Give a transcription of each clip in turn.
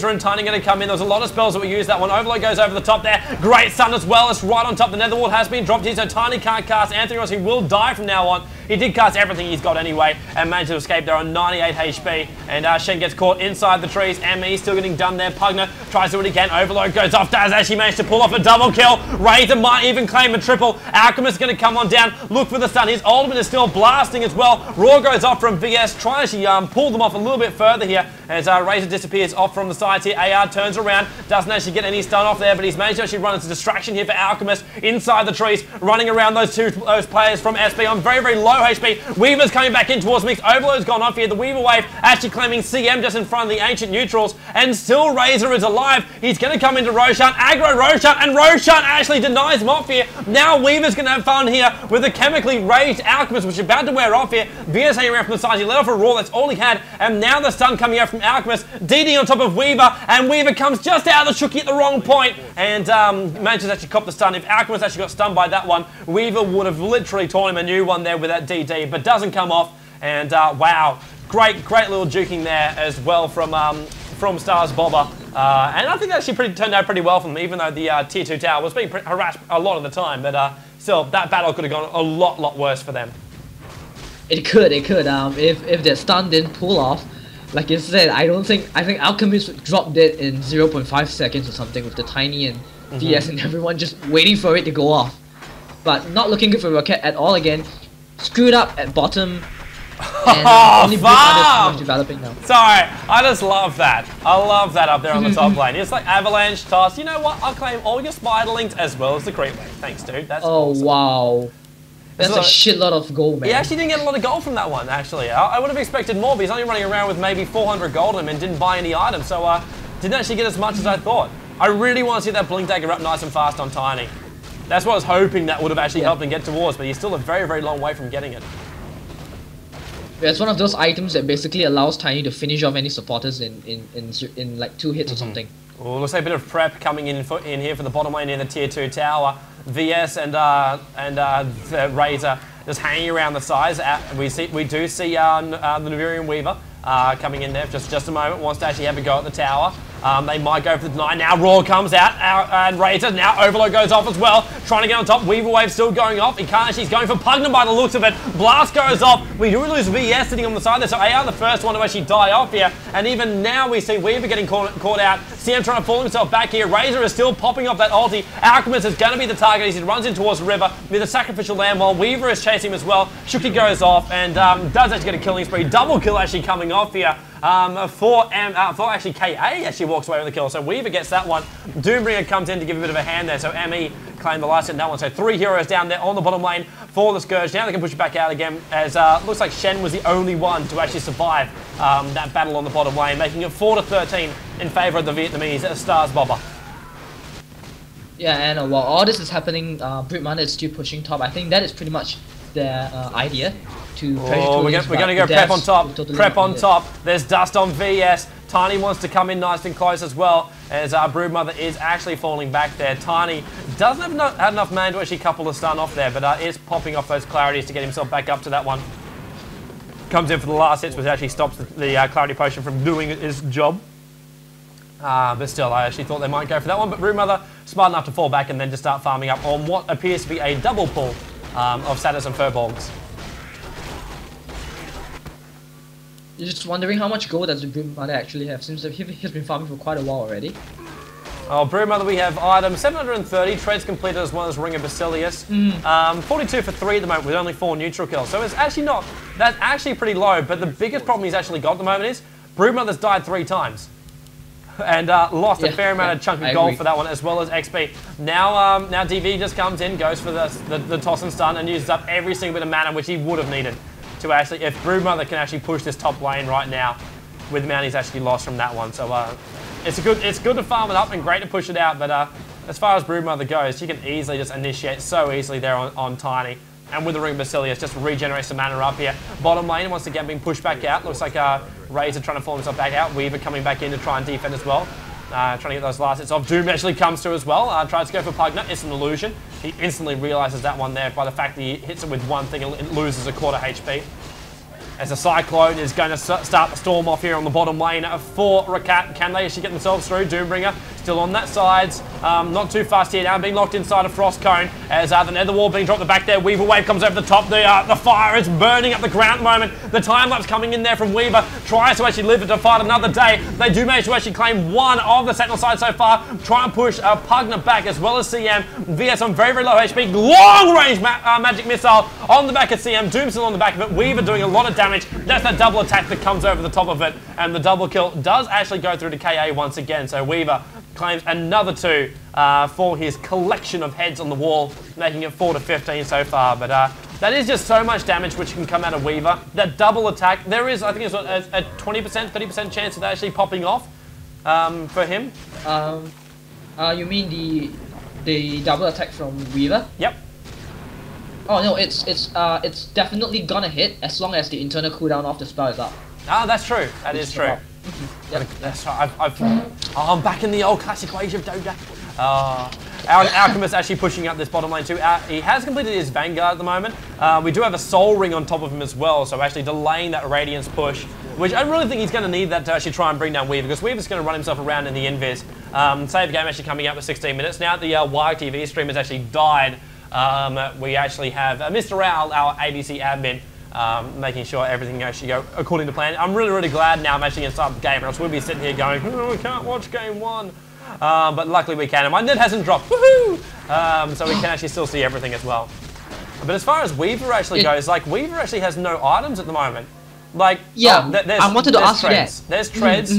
and Tiny going to come in. There's a lot of spells that we use that one. Overload goes over the top there. Great stun as well. It's right on top. The Netherwall has been dropped here, so Tiny can't cast Anthony, or else he will die from now on. He did cast everything he's got anyway and managed to escape there on 98 HP. And Shen gets caught inside the trees. ME still getting done there. Pugner tries to do it again. Overload goes off. Does actually manage to pull off a double kill. Razor might even claim a triple. Alchemist going to come on down. Look for the stun. His ultimate is still blasting as well. Raw goes off from VS. Trying to actually pull them off a little bit further here as Razor disappears off from the sides here. AR turns around. Doesn't actually get any stun off there, but he's managed to actually run into distraction here for Alchemist inside the trees, running around those players from SB on very, very low HP. Weaver's coming back in towards Mix. Overload's gone off here. The Weaver wave actually claiming CM just in front of the Ancient Neutrals, and still Razor is alive. He's going to come into Rocatt, aggro Rocatt, and Rocatt actually denies him off here. Now Weaver's going to have fun here with a chemically raged Alchemist, which is about to wear off here. VS hanging around from the sides. He let off a Raw. That's all he had, and now the stun coming out from Alchemist. DD on top of Weaver, and Weaver comes just out of the Chucky at the wrong point, and manages to actually cop the stun. If Alchemist actually got stunned by that one, Weaver would have literally torn him a new one there with that DD, but doesn't come off. And wow, great little juking there as well from Stars Bobber. And I think that actually turned out pretty well for them, even though the Tier 2 tower was being harassed a lot of the time. But still, that battle could have gone a lot worse for them. It could. If that stun didn't pull off, like you said, I think Alchemist dropped it in 0.5 seconds or something with the Tiny and DS and everyone just waiting for it to go off. But not looking good for Rocatt at all again. Screwed up at bottom. And only fuck! Developing now. Sorry, I just love that. I love that up there on the top lane. It's like Avalanche, Toss. You know what? I'll claim all your Spiderlings as well as the creep lane. Thanks, dude. That's awesome. Wow. That's a shitload of gold, man. He actually didn't get a lot of gold from that one, actually. I would have expected more, but he's only running around with maybe 400 gold on him and didn't buy any items, so didn't actually get as much as I thought. I really want to see that Blink Dagger up nice and fast on Tiny. That's what I was hoping that would have actually helped him get towards, but he's still a very long way from getting it. Yeah, it's one of those items that basically allows Tiny to finish off any supporters in like 2 hits or something. Well, looks like a bit of prep coming in here for the bottom lane in the Tier 2 tower. VS and Razor just hanging around the sides. We do see the Navirian Weaver coming in there for just a moment. Wants to actually have a go at the tower. They might go for the deny. Now Raw comes out, and Razor. Now Overload goes off as well. Trying to get on top. Weaver Wave still going off. He can't actually. He's going for Pugner by the looks of it. Blast goes off. We do lose VS sitting on the side there. So AR the first one to actually die off here. And even now we see Weaver getting caught out. CM trying to pull himself back here. Razor is still popping off that ulti. Alchemist is going to be the target as he runs in towards the river with a sacrificial lamb while Weaver is chasing him as well. Shuki goes off and does actually get a killing spree. Double kill actually coming off here. For actually KA actually walks away with the kill, so Weaver gets that one. Doombringer comes in to give a bit of a hand there, so ME claimed the last hit in that one. So 3 heroes down there on the bottom lane for the Scourge. Now they can push it back out again, as looks like Shen was the only one to actually survive that battle on the bottom lane, making it 4-13 in favour of the Vietnamese Stars Bobber. Yeah, and while all this is happening, Britman is still pushing top. I think that is pretty much their idea. We're going to go prep on top. Prep on top. There's dust on VS. Tiny wants to come in nice and close as well, as Broodmother is actually falling back there. Tiny doesn't have enough man to actually couple the stun off there, but is popping off those clarities to get himself back up to that one. Comes in for the last hits, which actually stops the clarity potion from doing its job. But still, I actually thought they might go for that one, but Broodmother smart enough to fall back and then just start farming up on what appears to be a double pull of Satyrs and Furbolgs. You're just wondering how much gold does the Broodmother actually have, since he's been farming for quite a while already. Oh, Broodmother, we have items 730, trades completed as well as Ring of Basilius. 42 for 3 at the moment with only 4 neutral kills. So it's actually not, that's actually pretty low, but the biggest problem he's actually got at the moment is Broodmother's died 3 times. And lost a fair amount of chunk of gold for that one, as well as XP. Now DV just comes in, goes for the toss and stun, and uses up every single bit of mana which he would have needed to actually, if Broodmother can actually push this top lane right now, with the amount he's actually lost from that one. So it's good to farm it up and great to push it out, but as far as Broodmother goes, she can easily just initiate so easily there on Tiny. And with the Ring of Basilius, just regenerate some mana up here. Bottom lane, once again, being pushed back out. Looks like Razor trying to form himself back out. Weaver coming back in to try and defend as well. Trying to get those last hits off. Doom actually comes through as well. Tries to go for Pugner. It's an illusion. He instantly realizes that one there by the fact that he hits it with one thing and it loses a quarter HP. as the Cyclone is going to start the storm off here on the bottom lane for Rocatt. Can they actually get themselves through? Doombringer still on that side. Not too fast here now, being locked inside a Frost Cone as the Nether Wall being dropped the back there. Weaver Wave comes over the top. The fire is burning up the ground at the moment. The time-lapse coming in there from Weaver. Tries to actually live it to fight another day. They do manage to actually claim one of the Sentinel side so far. Try and push Pugner back as well as CM. VS on very, very low HP. Long-range magic missile on the back of CM. Doom still on the back of it. Weaver doing a lot of damage. That's that double attack that comes over the top of it. And the double kill does actually go through to KA once again. So Weaver claims another 2 for his collection of heads on the wall, making it 4 to 15 so far. But that is just so much damage which can come out of Weaver. That double attack, there is, I think it's a 20%, 30% chance of actually popping off for him. You mean the double attack from Weaver? Yep. Oh no, it's definitely gonna hit as long as the internal cooldown of the spell is up. Ah, that's true. That is true. Yep. That's right. I'm back in the old classic ways of DOTA. Our Alchemist actually pushing up this bottom lane too. He has completed his Vanguard at the moment. We do have a Soul Ring on top of him as well, so actually delaying that Radiance push, which I really think he's going to need that to actually try and bring down Weaver, because Weaver's going to run himself around in the invis. CyberGamer actually coming out with 16 minutes. Now the YTV stream has actually died. We actually have Mr. Owl, our ADC admin, making sure everything actually go according to plan. I'm really, really glad now I'm actually inside the game, or else we'll be sitting here going, oh, we can't watch game 1. But luckily we can, and my net hasn't dropped, woohoo! So we can actually still see everything as well. But as far as Weaver actually goes, like, Weaver actually has no items at the moment. Like, yeah, I wanted to ask you that. There's Treads,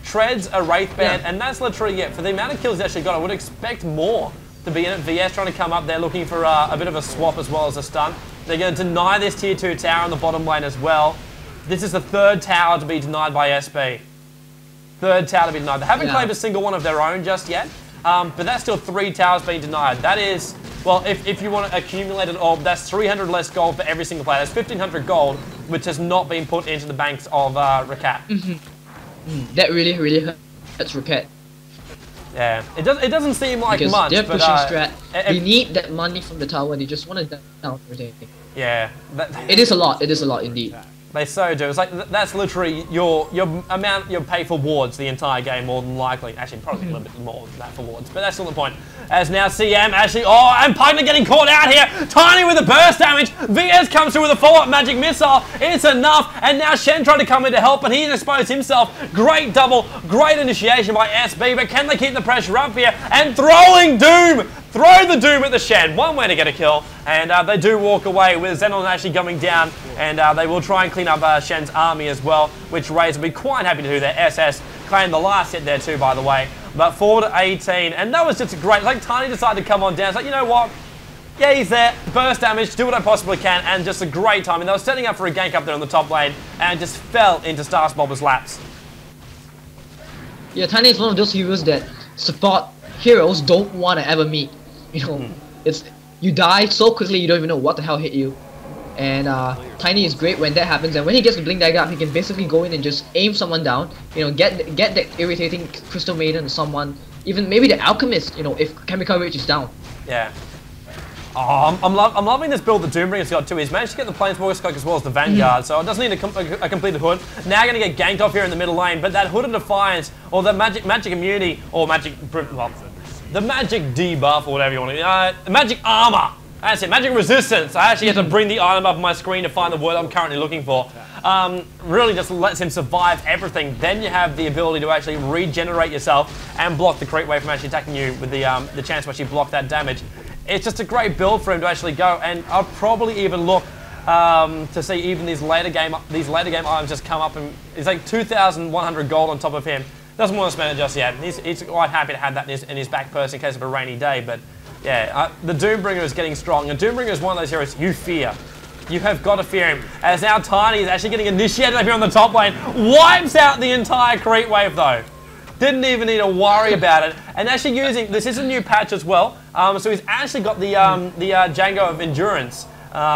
Treads, a Wraith Band, and that's literally it. For the amount of kills he actually got, I would expect more to be in it. VS trying to come up there looking for a bit of a swap as well as a stun. They're going to deny this tier 2 tower on the bottom lane as well. This is the 3rd tower to be denied by SB. 3rd tower to be denied. They haven't claimed a single one of their own just yet, but that's still 3 towers being denied. That is, well, if you want to accumulate it all, that's 300 less gold for every single player. That's 1,500 gold, which has not been put into the banks of Rocatt. That really, really hurts Rocatt. Yeah, it doesn't seem like because much, they're but pushing strat. They need that money from the tower. They just want to down everything. Yeah, it is a lot. It is a lot indeed. They so do. It's like that's literally your amount you pay for wards the entire game, more than likely. Actually, probably a little bit more than that for wards, but that's still the point. As now CM actually, oh, and Pugner getting caught out here. Tiny with the burst damage. VS comes through with a follow-up magic missile. It's enough, and now Shen tried to come in to help, and he's exposed himself. Great double, great initiation by SB, but can they keep the pressure up here? And throwing Doom. Throw the Doom at the Shen. One way to get a kill, and they do walk away with Xenon actually going down, and they will try and clean up Shen's army as well, which Rays will be quite happy to do. Their SS claimed the last hit there too, by the way. But 4 to 18, and that was just a great, like Tiny decided to come on down. It's like, you know what? Yeah, he's there. Burst damage, do what I possibly can, and just a great time. And they were setting up for a gank up there on the top lane, and just fell into Starsbobber's laps. Yeah, Tiny is one of those heroes that support heroes don't want to ever meet. You know, it's you die so quickly you don't even know what the hell hit you. And Tiny is great when that happens, and when he gets the blink dagger up, he can basically go in and just aim someone down. You know, get that irritating Crystal Maiden or someone, even maybe the Alchemist. You know, if Chemical Rage is down. Yeah. Oh, I'm loving this build that Doombringer's got too. He's managed to get the Planeswalker Scope as well as the Vanguard, so it doesn't need a completed hood. Now going to get ganked off here in the middle lane, but that Hood of Defiance, or the magic immunity, or magic, well, the magic debuff, or whatever you want to, magic armor. That's it, magic resistance. I actually have to bring the item up on my screen to find the word I'm currently looking for. Really just lets him survive everything. Then you have the ability to actually regenerate yourself and block the creep wave from actually attacking you with the chance to actually block that damage. It's just a great build for him to actually go, and I'll probably even look to see even these later game items just come up, and it's like 2,100 gold on top of him. Doesn't want to spend it just yet. He's quite happy to have that in his back purse in case of a rainy day, but yeah, the Doombringer is getting strong, and Doombringer is one of those heroes you fear. You have got to fear him. As now Tiny is actually getting initiated up here on the top lane. Wipes out the entire creep wave though. Didn't even need to worry about it. And actually using, this is a new patch as well, so he's actually got the Django of Endurance,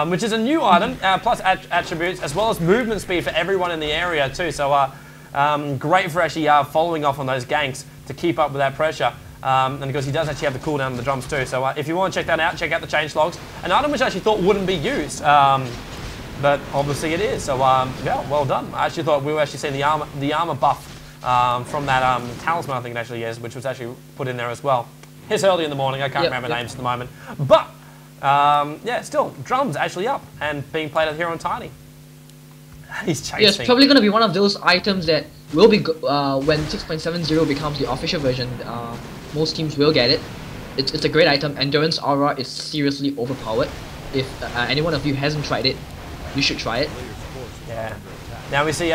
which is a new item, plus attributes, as well as movement speed for everyone in the area too. So great for actually following off on those ganks to keep up with that pressure. And because he does actually have the cooldown on the drums too. So if you want to check that out, check out the change logs. An item which I actually thought wouldn't be used but obviously it is. So yeah, well done. I actually thought we were actually seeing the armor buff from that talisman, I think it actually is, which was actually put in there as well. It's early in the morning. I can't remember names at the moment, but yeah, still drums actually up and being played out here on Tiny. He's chasing. Yeah, it's probably going to be one of those items that will be when 6.70 becomes the official version. Most teams will get it. It's a great item. Endurance Aura is seriously overpowered. If any one of you hasn't tried it, you should try it. Yeah. Now we see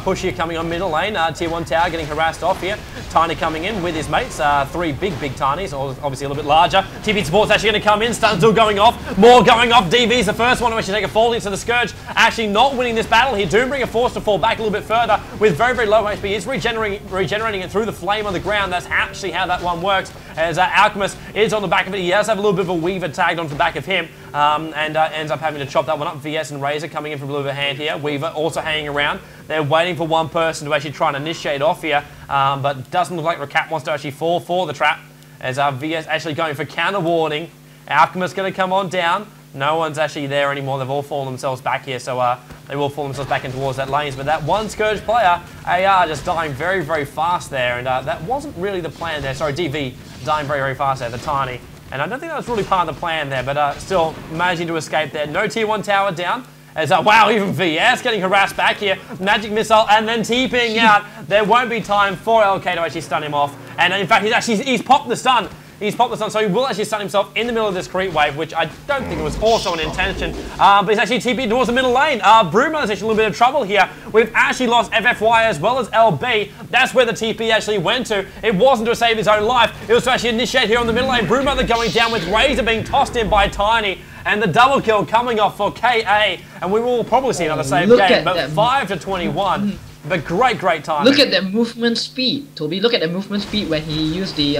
Push here coming on middle lane. Tier 1 tower getting harassed off here. Tiny coming in with his mates. 3 big Tinys, obviously a little bit larger. TP support's actually going to come in. Stun still going off. More going off. DV's the first one to actually take a fall into the Scourge. Actually not winning this battle here. Doombringer forced to fall back a little bit further with very, very low HP. He's regenerating it through the flame on the ground. That's actually how that one works. As Alchemist is on the back of it. He does have a little bit of a Weaver tagged onto the back of him. And ends up having to chop that one up. VS and Razor coming in from a little bit of hand here. Weaver also hanging around. They're waiting for one person to actually try and initiate off here, but doesn't look like Rocatt wants to actually fall for the trap, as VS actually going for counter warning. Alchemist going to come on down. No one's actually there anymore. They've all fallen themselves back here, so they will fall themselves back in towards that lanes. But that one Scourge player, AR, just dying very, very fast there, and that wasn't really the plan there. Sorry, DV dying very, very fast there, the Tiny. And I don't think that was really part of the plan there, but still managing to escape there. No tier 1 tower down. As wow, even VS getting harassed back here. Magic Missile and then TPing out. There won't be time for LK to actually stun him off. And in fact, he's popped the stun. He's popped the stun, so he will actually stun himself in the middle of this creep wave, which I don't think it was also an intention. But he's actually TP'd towards the middle lane. Brewman's actually a little bit of trouble here. We've actually lost FFY as well as LB. That's where the TP actually went to. It wasn't to save his own life. It was to actually initiate here on the middle lane. Brewmother going down with Razor being tossed in by Tiny. And the double kill coming off for KA. And we will probably see another save game. But 5 to 21. But great timing. Look at the movement speed, Tobi. Look at the movement speed when he used the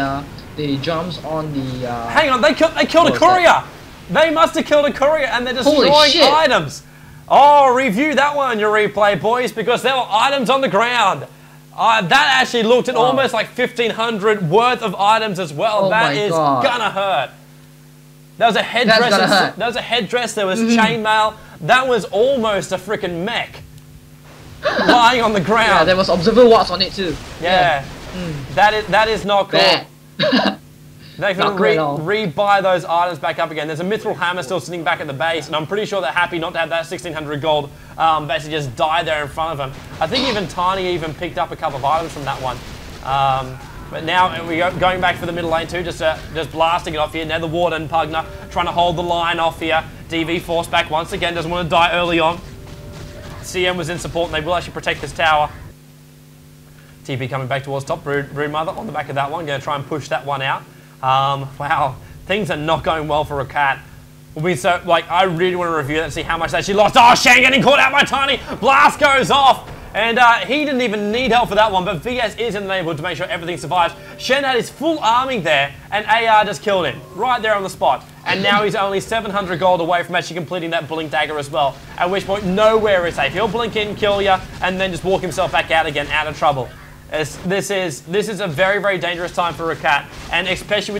drums on the... Hang on, they killed a Courier! They must have killed a Courier and they're destroying items! Oh, review that one on your replay, boys, because there were items on the ground. That actually looked at almost like 1,500 worth of items as well. That is gonna hurt. There was a headdress, there was chainmail. That was almost a freaking mech. Lying on the ground. Yeah, there was observer watts on it too. Yeah. That is not cool. They can re-buy those items back up again. There's a Mithril Hammer still sitting back at the base, and I'm pretty sure they're happy not to have that 1,600 gold basically just die there in front of them. I think even Tiny even picked up a couple of items from that one. But now we're going back for the middle lane too, just blasting it off here. Nether Ward and Pugner trying to hold the line off here. DV forced back once again, doesn't want to die early on. CM was in support and they will actually protect this tower. TP coming back towards top. Broodmother on the back of that one, going to try and push that one out. Wow, things are not going well for Rocatt. I really want to review that and see how much they actually lost. Oh, Shan getting caught out by Tiny. Blast goes off. And he didn't even need help for that one, but VS is in the neighborhood to make sure everything survives. Shen had his full arming there, and AR just killed him, right there on the spot. And now he's only 700 gold away from actually completing that Blink Dagger as well, at which point nowhere is safe. He'll blink in, kill you, and then just walk himself back out again, out of trouble. This is a very, very dangerous time for Rocatt, and especially with